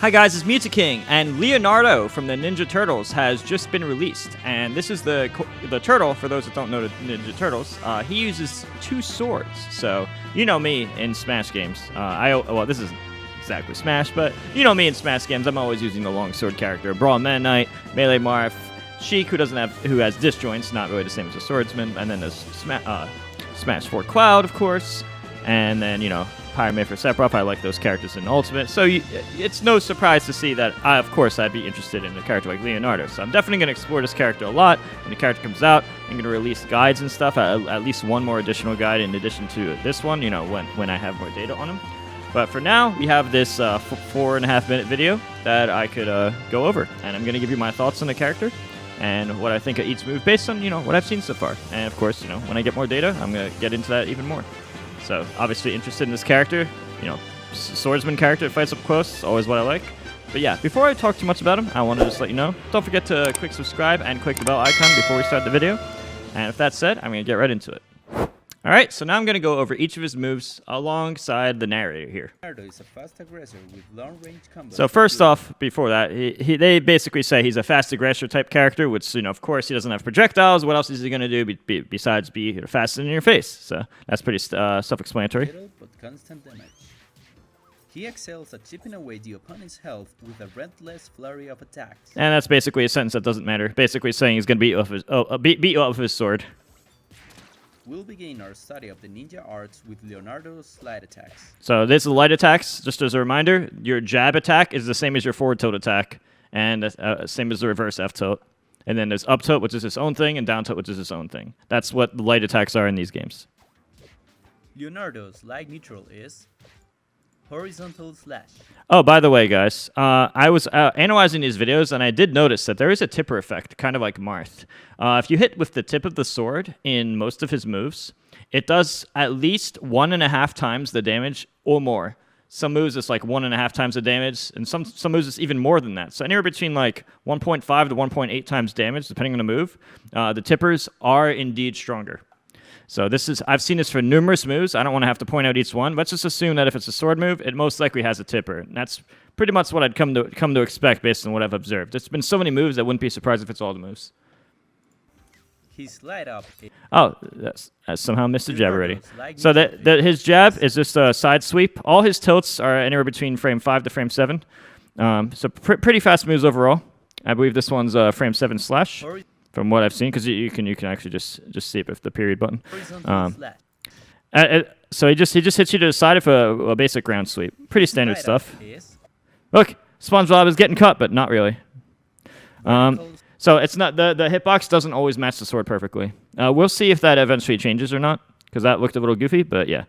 Hi guys, it's Mew2king, and Leonardo from the Ninja Turtles has just been released. And this is the turtle, for those that don't know the Ninja Turtles. He uses two swords, so you know me in Smash games. Well, this isn't exactly Smash, but you know me in Smash games. I'm always using the long sword character. Brawl Meta Knight, Melee Marth, Sheik, who has disjoints, not really the same as a swordsman, and then there's Smash 4 Cloud, of course, and then, you know, Pyramid for Sephiroth. I like those characters in Ultimate, so it's no surprise to see that, of course, I'd be interested in a character like Leonardo. So I'm definitely going to explore this character a lot. When the character comes out, I'm going to release guides and stuff, at least one more additional guide in addition to this one, you know, when I have more data on him. But for now, we have this 4.5-minute video that I could go over, and I'm going to give you my thoughts on the character and what I think of each move based on, you know, what I've seen so far. And of course, you know, when I get more data, I'm going to get into that even more. So, obviously interested in this character, you know, swordsman character that fights up close, always what I like. But yeah, before I talk too much about him, I want to just let you know, don't forget to click subscribe and click the bell icon before we start the video. And with that said, I'm going to get right into it. Alright, so now I'm going to go over each of his moves alongside the narrator here. Is a fast aggressor with long-range combos. So first off, before that, they basically say he's a fast aggressor type character, which, you know, of course, he doesn't have projectiles. What else is he going to do besides be faster in your face? So that's pretty self-explanatory. Little but constant damage. He excels at chipping away the opponent's health with a relentless flurry of attacks. And that's basically a sentence that doesn't matter. Basically saying he's going to beat you off his sword. We'll begin our study of the ninja arts with Leonardo's light attacks. So this is light attacks. Just as a reminder, your jab attack is the same as your forward tilt attack, and same as the reverse F tilt. And then there's up tilt, which is its own thing, and down tilt, which is its own thing. That's what the light attacks are in these games. Leonardo's light neutral is horizontal slash. Oh, by the way, guys, I was analyzing these videos, and I did notice that there is a tipper effect, kind of like Marth. If you hit with the tip of the sword in most of his moves, it does at least 1.5 times the damage or more. Some moves it's like 1.5 times the damage, and some moves it's even more than that. So anywhere between like 1.5 to 1.8 times damage, depending on the move. The tippers are indeed stronger. So I've seen this for numerous moves. I don't want to have to point out each one. Let's just assume that if it's a sword move, it most likely has a tipper. And that's pretty much what I'd come to expect based on what I've observed. There's been so many moves, I wouldn't be surprised if it's all the moves. His light up. Oh, I somehow missed the jab already. So his jab is just a side sweep. All his tilts are anywhere between frame 5 to frame 7. So pretty fast moves overall. I believe this one's frame 7 slash. From what I've seen, because you can actually just see it with the period button. So he just hits you to the side of a basic ground sweep. Pretty standard stuff. Look, SpongeBob is getting cut, but not really. So it's not the hitbox doesn't always match the sword perfectly. We'll see if that eventually changes or not, because that looked a little goofy. But yeah,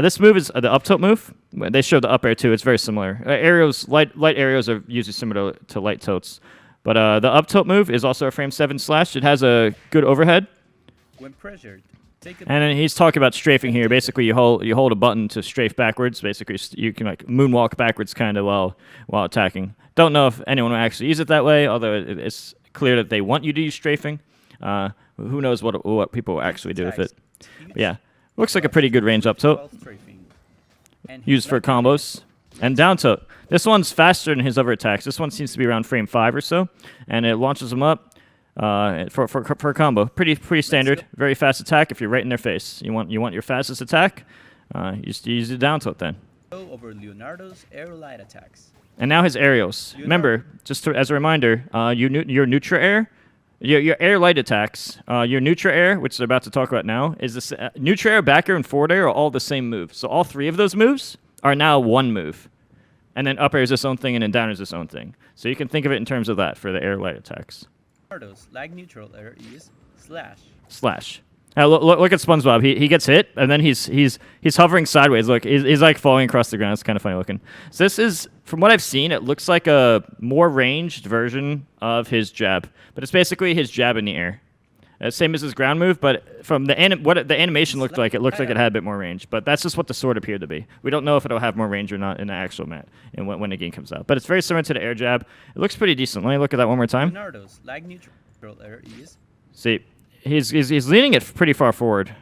this move is the up tilt move. They showed the up air too. It's very similar. Light arrows are usually similar to light tilts. But the up tilt move is also a frame 7 slash. It has a good overhead. When pressured, take and then he's talking about strafing here. Basically, you hold a button to strafe backwards. Basically, you can like moonwalk backwards kind of while attacking. Don't know if anyone will actually use it that way, although it's clear that they want you to use strafing. Who knows what people will actually do with it. But yeah, looks like a pretty good range up tilt. Used for combos. And down tilt. This one's faster than his other attacks. This one seems to be around frame 5 or so, and it launches them up for a combo. Pretty standard. Very fast attack if you're right in their face. You want your fastest attack. Use the down tilt then. Over Leonardo's air light attacks. And now his aerials. Remember, as a reminder, your neutral air. Your air light attacks, your neutral air, which they're about to talk about now, is the neutral air, back air, and forward air are all the same move. So all 3 of those moves are now one move. And then up air is its own thing, and then down is its own thing. So you can think of it in terms of that for the air light attacks. Leonardo's light neutral air is slash. Slash. Now look at SpongeBob. He gets hit, and then he's hovering sideways. Look, he's like falling across the ground. It's kind of funny looking. So this is, from what I've seen, it looks like a more ranged version of his jab. But it's basically his jab in the air. Same as his ground move, but from what the animation looked like, it looked like it had a bit more range. But that's just what the sword appeared to be. We don't know if it'll have more range or not in the actual mat and when the game comes out. But it's very similar to the air jab. It looks pretty decent. Let me look at that one more time. Leonardo's light neutral air is. See, he's leaning it pretty far forward.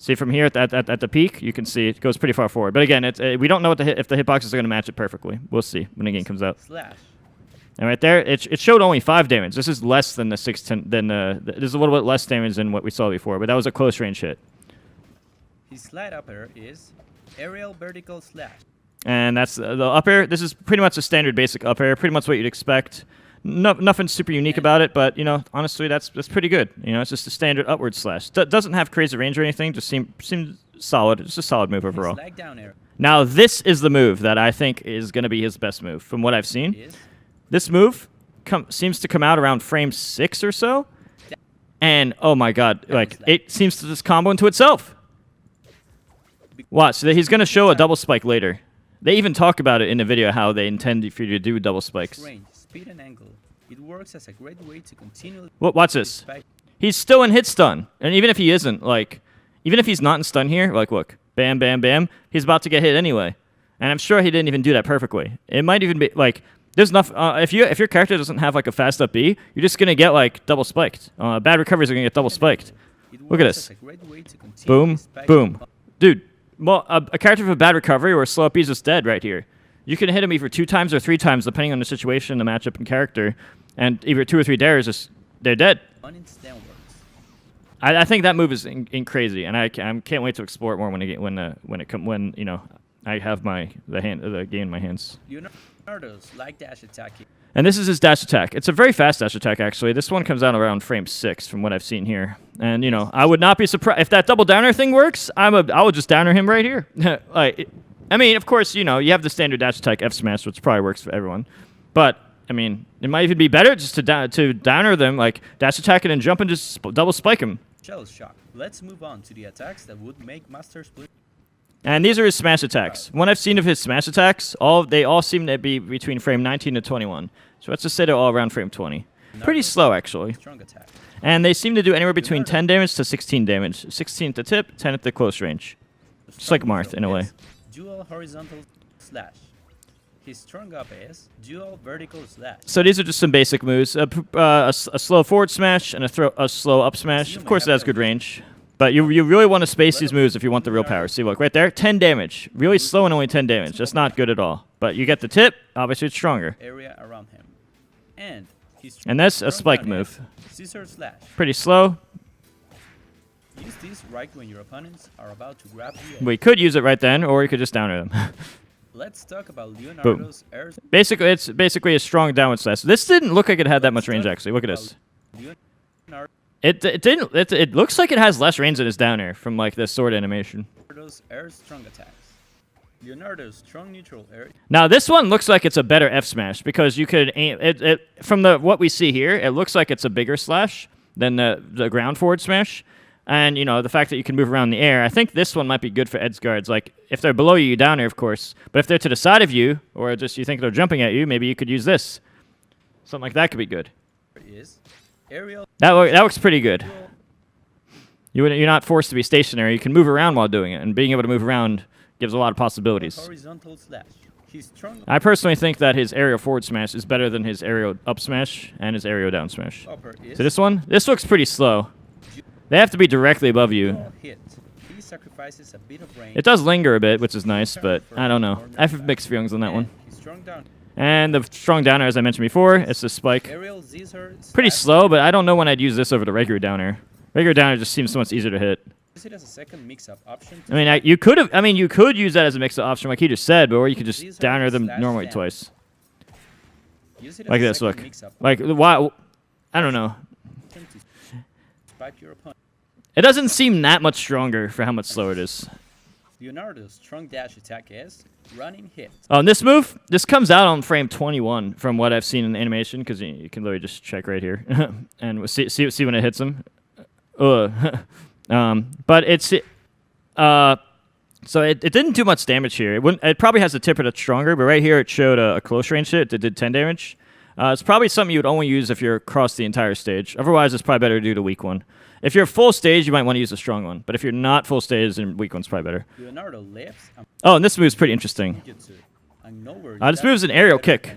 See from here at the peak, you can see it goes pretty far forward. But again, we don't know what if the hitboxes are going to match it perfectly. We'll see when the game comes out. Slash. And right there, it showed only 5 damage. This is less than the 610. This is a little bit less damage than what we saw before, but that was a close range hit. His slide up air is aerial vertical slash. And that's the up air. This is pretty much a standard basic up air, pretty much what you'd expect. Nothing super unique about it, but honestly, that's pretty good. It's just a standard upward slash. Doesn't have crazy range or anything. Just seems solid. It's a solid move overall. Down air. Now this is the move that I think is going to be his best move from what I've seen. This move seems to come out around frame 6 or so, and oh my god, like it seems to just combo into itself. Watch, so he's going to show a double spike later. They even talk about it in the video how they intend for you to do double spikes. Range, speed, and angle. It works as a great way to continue. Watch this. He's still in hit stun, and even if he isn't, even if he's not in stun here, look, bam, bam, bam, he's about to get hit anyway. And I'm sure he didn't even do that perfectly. It might even be there's nothing. If your character doesn't have a fast up B, you're just gonna get double spiked. Bad recoveries are gonna get double spiked. Look at this. Boom, boom, dude. Well, a character with a bad recovery or a slow up B is just dead right here. You can hit him either 2 times or 3 times, depending on the situation, the matchup, and character. And either 2 or 3 dares, they're dead. I think that move is crazy, and I can't wait to explore it more when I have the game in my hands. Leonardo's like dash attack. And this is his dash attack. It's a very fast dash attack, actually. This one comes out around frame 6, from what I've seen here. And I would not be surprised if that double downer thing works. I would just downer him right here. I mean, of course, you have the standard dash attack F smash, which probably works for everyone. But I mean, it might even be better just to downer them, dash attack it and jump and just double spike him. Shell shock. Let's move on to the attacks that would make Master Split. And these are his smash attacks. What I've seen of his smash attacks, they all seem to be between frame 19 to 21. So let's just say they're all around frame 20. Pretty slow, actually. And they seem to do anywhere between 10 damage to 16 damage. 16 at the tip, 10 at the close range. Just like Marth, in a way. Dual horizontal slash. His strong up is dual vertical slash. So these are just some basic moves. A slow forward smash and a slow up smash. Of course, it has good range. But you really want to space these moves if you want the real power. See, look, right there, 10 damage. Really slow and only 10 damage. That's not good at all. But you get the tip, obviously it's stronger. Area around him. And that's a spike move. Scissor slash. Pretty slow. Use this right when your opponents are about to grab you. We could use it right then, or you could just downer them. Let's talk about Leonardo's air. Basically, it's basically a strong downward slash. This didn't look like it had that much range, actually. Look at this. It didn't. It looks like it has less range than his down air from the sword animation. Leonardo's air strong attacks. Leonardo's strong neutral air. Now this one looks like it's a better F smash because you could aim it from what we see here. It looks like it's a bigger slash than the ground forward smash, and the fact that you can move around in the air. I think this one might be good for edge guards. If they're below you, down air, of course. But if they're to the side of you, or just you think they're jumping at you, maybe you could use this. Something like that could be good. That looks pretty good. You're not forced to be stationary. You can move around while doing it, and being able to move around gives a lot of possibilities. I personally think that his aerial forward smash is better than his aerial up smash and his aerial down smash. So this looks pretty slow. They have to be directly above you. It does linger a bit, which is nice, but I don't know. I have mixed feelings on that one. And the strong downer, as I mentioned before, it's a spike. Pretty slow, but I don't know when I'd use this over the regular downer. Regular downer just seems so much easier to hit. Use it as a second mix-up option. I mean, you could use that as a mix-up option, like he just said, or you could just downer them normally twice. Like this, look. Why? I don't know. It doesn't seem that much stronger for how much slower it is. Leonardo's strong dash attack is running hit. Oh, and this move, this comes out on frame 21 from what I've seen in the animation, because you can literally just check right here and we'll see when it hits him. But it's so it didn't do much damage here. It probably has a tipper that's stronger, but right here it showed a close range hit that did 10 damage. It's probably something you would only use if you're across the entire stage. Otherwise, it's probably better to do the weak one. If you're full stage, you might want to use a strong one. But if you're not full stage, then weak one's probably better. Oh, and this move's pretty interesting. This move's an aerial kick.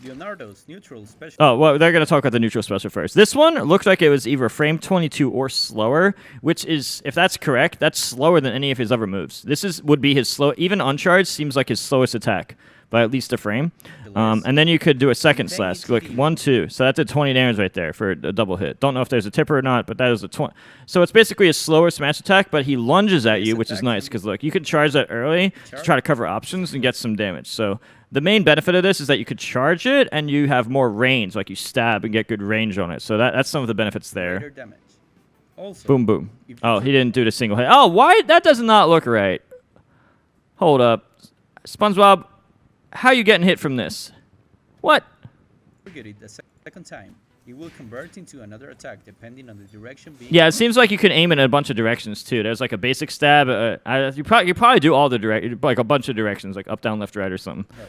Leonardo's neutral special. Oh, well, they're going to talk about the neutral special first. This one looked like it was either frame 22 or slower, which is, if that's correct, that's slower than any of his other moves. Would be his slow, even uncharged seems like his slowest attack by at least a frame. And then you could do a second slash. Look, 1, 2. So that did 20 damage right there for a double hit. Don't know if there's a tipper or not, but that is a 20. So it's basically a slower smash attack, but he lunges at you, which is nice because, look, you could charge that early to try to cover options and get some damage. So the main benefit of this is that you could charge it and you have more range, like you stab and get good range on it. So that's some of the benefits there. Also, Boom, boom. Oh, he didn't do the single hit. Oh, why? That does not look right. Hold up. SpongeBob, how are you getting hit from this? What? Target it the second time. It will convert into another attack depending on the direction being. Yeah, it seems like you can aim it in a bunch of directions too. There's like a basic stab. You probably do all the like a bunch of directions, like up, down, left, right, or something. Right.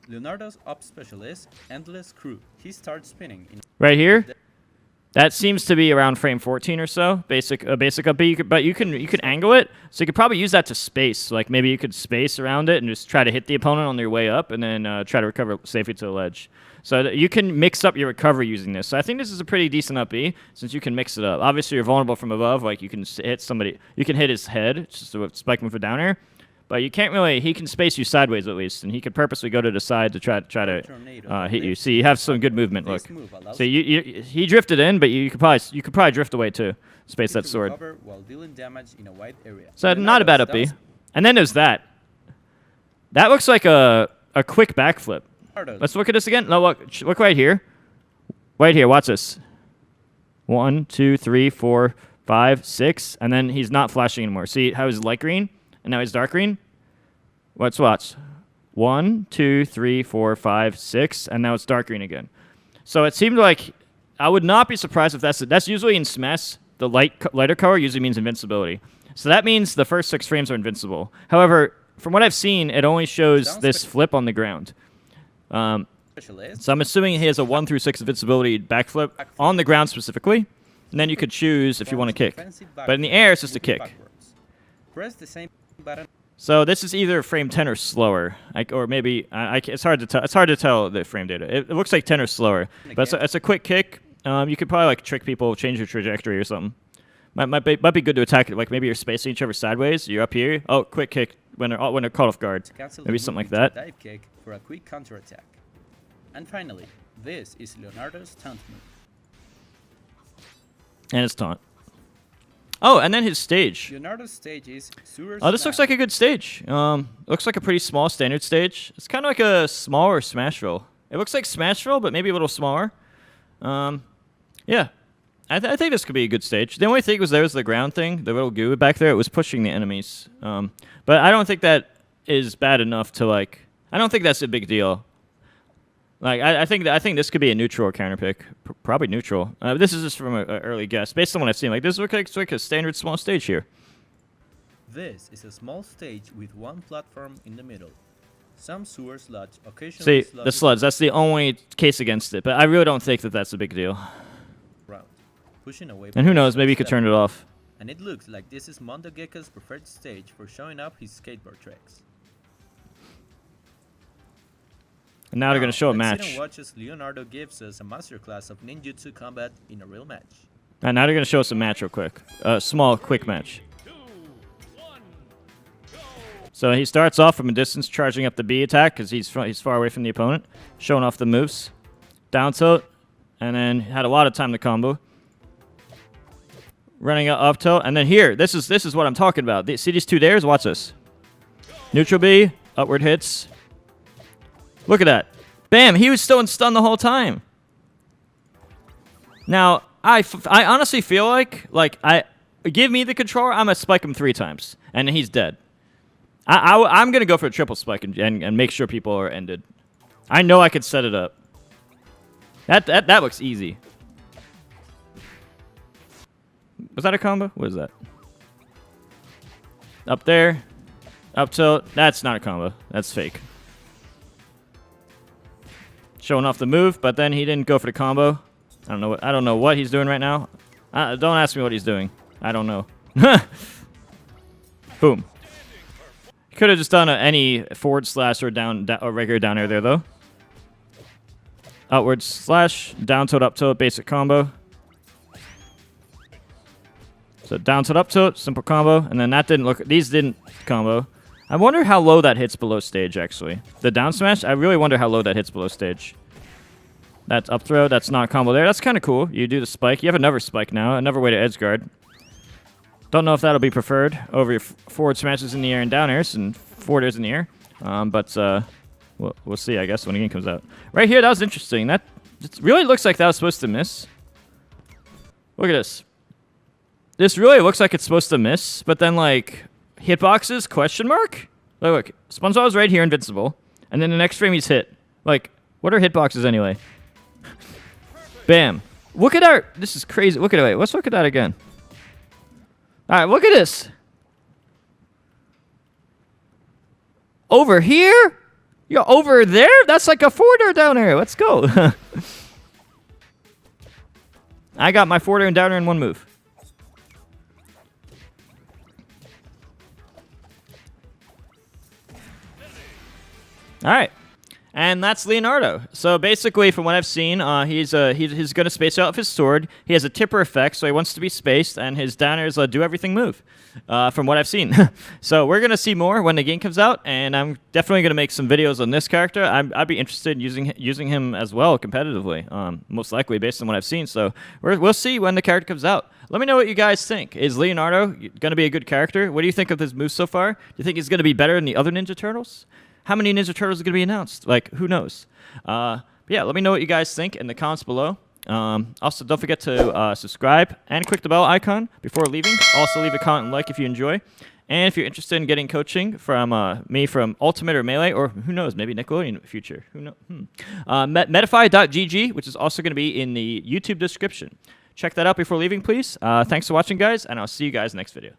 Leonardo's up specialist, Endless Crew. He starts spinning. Right here. That seems to be around frame 14 or so. Basic up B, but you can angle it, so you could probably use that to space. Like maybe you could space around it and just try to hit the opponent on their way up, and then try to recover safely to the ledge. So you can mix up your recovery using this. So I think this is a pretty decent up B, since you can mix it up. Obviously, you're vulnerable from above. Like you can hit somebody, you can hit his head, just to spike him for down air. But you can't really. He can space you sideways at least, and he could purposely go to the side to try to hit you. See, you have some good movement. Look, so he drifted in, but you could probably drift away too. Space that sword. While dealing damage in a wide area. So not a bad up B. And then there's that. That looks like a quick backflip. Let's look at this again. No, look right here. Right here. Watch this. 1, 2, 3, 4, 5, 6, and then he's not flashing anymore. See how he's light green? And now he's dark green. Let's watch. 1, 2, 3, 4, 5, 6, and now it's dark green again. So it seemed like I would not be surprised if that's usually in Smash. The lighter color usually means invincibility. So that means the first 6 frames are invincible. However, from what I've seen, it only shows this flip on the ground. So I'm assuming he has a 1 through 6 invincibility backflip on the ground specifically, and then you could choose if you want to kick. But in the air, it's just a kick. Press the same button. So this is either frame 10 or slower, or maybe it's hard to tell. It's hard to tell the frame data. It looks like 10 or slower, but it's a quick kick. You could probably like trick people, change your trajectory or something. Might be good to attack it. Like maybe you're spacing each other sideways. You're up here. Oh, quick kick when they're caught off guard. Maybe something like that. Dive kick for a quick counter attack. And finally, this is Leonardo's taunt move. And his taunt. Oh, and then his stage. Leonardo's stage is Sewer Oh, this looks like a good stage. Looks like a pretty small standard stage. It's kind of like a smaller Smashville. It looks like Smashville, but maybe a little smaller. Yeah. I think this could be a good stage. The only thing was there was the ground thing, the little goo back there. It was pushing the enemies. But I don't think that is bad enough to like. I don't think that's a big deal. Like I think this could be a neutral or counter pick. Probably neutral. This is just from an early guess, based on what I've seen. Like this looks like a standard small stage here. This is a small stage with one platform in the middle. Some sewer sludge occasionally. See the sludge. That's the only case against it. But I really don't think that that's a big deal. Round. Pushing away. And who knows? Maybe you could turn it off. And it looks like this is Mondo Gecko's preferred stage for showing up his skateboard tricks. And now they're going to show a match. Watch as Leonardo gives us a masterclass of ninjutsu combat in a real match. And now they're going to show us a match real quick. A small, quick match. So he starts off from a distance, charging up the B attack because he's far away from the opponent, showing off the moves. Down tilt, and then had a lot of time to combo. Running up tilt, and then here, this is what I'm talking about. See these two dares? Watch this. Neutral B, upward hits. Look at that. Bam, he was still in stun the whole time. Now, I honestly feel like give me the controller, I'm going to spike him 3 times, and he's dead. I'm going to go for a triple spike and make sure people are ended. I know I could set it up. That looks easy. Was that a combo? What is that? Up there. Up tilt. That's not a combo. That's fake. Showing off the move, but then he didn't go for the combo. I don't know what he's doing right now. Don't ask me what he's doing. I don't know. Boom. Could have just done any forward slash or down or regular down air there though. outward slash, down tilt, up tilt, basic combo. So down tilt, up tilt, simple combo, and then that didn't look. These didn't combo. I wonder how low that hits below stage. Actually, the down smash. I really wonder how low that hits below stage. That's up throw. That's not combo there. That's kind of cool. You do the spike. You have another spike now. Another way to edge guard. Don't know if that'll be preferred over your forward smashes in the air and down airs and forward airs in the air. But we'll see, I guess, when the game comes out. Right here, that was interesting. That it really looks like that was supposed to miss. Look at this. This really looks like it's supposed to miss, but then, like, hitboxes, question mark? Look, SpongeBob's right here, invincible. And then the next frame he's hit. Like, what are hitboxes anyway? Bam. Look at our... This is crazy. Look at it. Wait, let's look at that again. All right, look at this. Over here? You're over there? That's like a forwarder down here. Let's go. I got my forwarder and downer in one move. All right. And that's Leonardo. So basically, from what I've seen, he's going to space out of his sword. He has a tipper effect, so he wants to be spaced, and his downers do everything move, from what I've seen. So we're going to see more when the game comes out, and I'm definitely going to make some videos on this character. I'd be interested in using him as well competitively, most likely based on what I've seen. So we'll see when the character comes out. Let me know what you guys think. Is Leonardo going to be a good character? What do you think of his moves so far? Do you think he's going to be better than the other Ninja Turtles? How many Ninja Turtles are going to be announced? Like, who knows? Yeah, let me know what you guys think in the comments below. Also, don't forget to subscribe and click the bell icon before leaving. Also, leave a comment and like if you enjoy. And if you're interested in getting coaching from me from Ultimate or Melee, or who knows, maybe Nickelodeon in the future. Who knows? Metify.gg, which is also going to be in the YouTube description. Check that out before leaving, please. Thanks for watching, guys, and I'll see you guys next video.